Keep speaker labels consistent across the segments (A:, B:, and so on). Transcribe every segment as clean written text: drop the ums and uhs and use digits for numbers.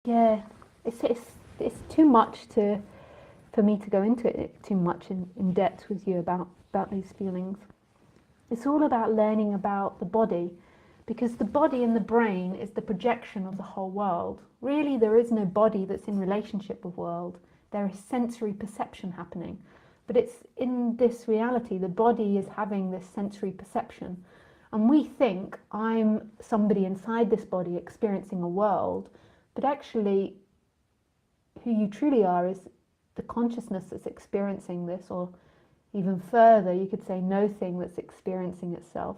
A: Yeah, it's too much for me to go into it too much in depth with you about these feelings. It's all about learning about the body, because the body and the brain is the projection of the whole world. Really, there is no body that's in relationship with world. There is sensory perception happening. But it's in this reality, the body is having this sensory perception. And we think I'm somebody inside this body experiencing a world, but actually who you truly are is the consciousness that's experiencing this, or even further, you could say no thing that's experiencing itself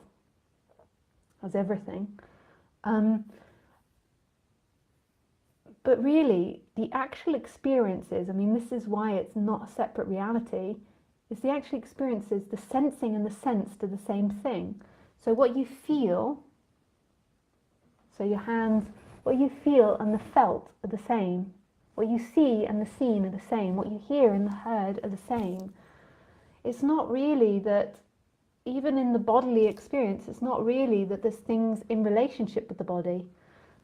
A: as everything. But really, the actual experiences, I mean, this is why it's not a separate reality, is the actual experiences, the sensing and the sensed are the same thing. So what you feel, so your hands, what you feel and the felt are the same. What you see and the seen are the same. What you hear and the heard are the same. It's not really that, even in the bodily experience, it's not really that there's things in relationship with the body.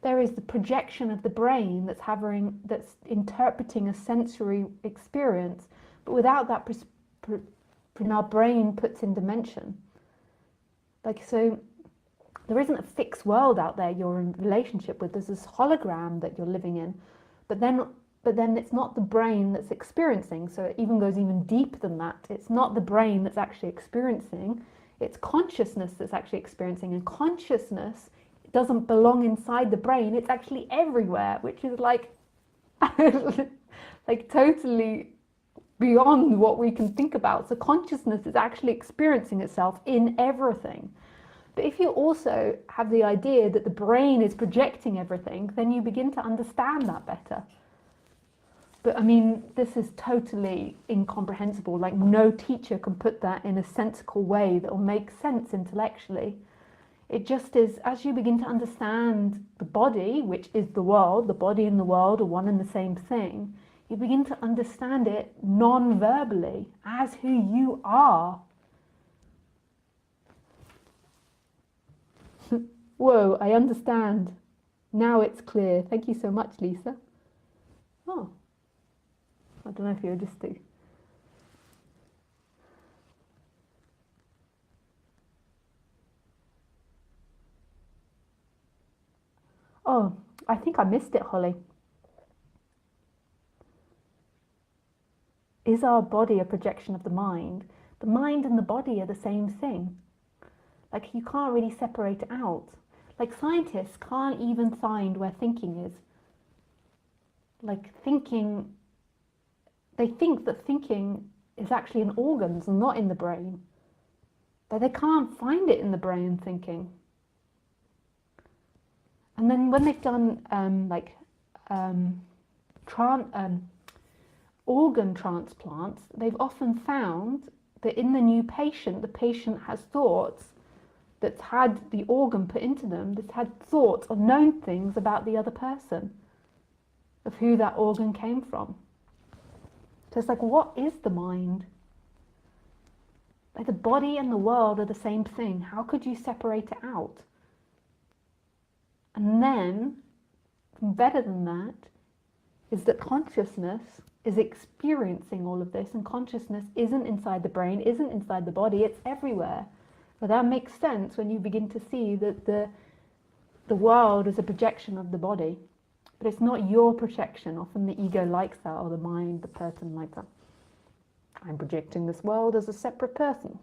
A: There is the projection of the brain that's interpreting a sensory experience, but without that, our brain puts in dimension. Like, so there isn't a fixed world out there you're in relationship with. There's this hologram that you're living in, but then it's not the brain that's experiencing. So it even goes even deeper than that. It's not the brain that's actually experiencing. It's consciousness that's actually experiencing, and consciousness doesn't belong inside the brain. It's actually everywhere, which is like like totally beyond what we can think about. So consciousness is actually experiencing itself in everything. But if you also have the idea that the brain is projecting everything, then you begin to understand that better. But I mean, this is totally incomprehensible. Like, no teacher can put that in a sensical way that will make sense intellectually. It just is, as you begin to understand the body, which is the world, the body and the world are one and the same thing, you begin to understand it non-verbally, as who you are. Whoa, I understand. Now it's clear. Thank you so much, Lisa. Oh, I don't know if you're just Oh, I think I missed it, Holly. Is our body a projection of the mind? The mind and the body are the same thing. Like, you can't really separate it out. Like, scientists can't even find where thinking is. Like, thinking, they think that thinking is actually in organs and not in the brain. But they can't find it in the brain, thinking. And then when they've done organ transplants, they've often found that in the new patient, the patient has thoughts that's had the organ put into them, that's had thoughts or known things about the other person, of who that organ came from. So it's like, what is the mind? Like, the body and the world are the same thing. How could you separate it out? And then, better than that, is that consciousness is experiencing all of this, and consciousness isn't inside the brain, isn't inside the body, it's everywhere. But that makes sense when you begin to see that the world is a projection of the body. But it's not your projection. Often the ego likes that, or the mind, the person likes that. I'm projecting this world as a separate person.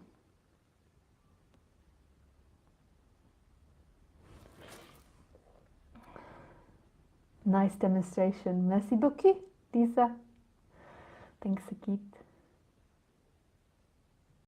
A: Nice demonstration. Merci beaucoup, Lisa. Thanks, Akit.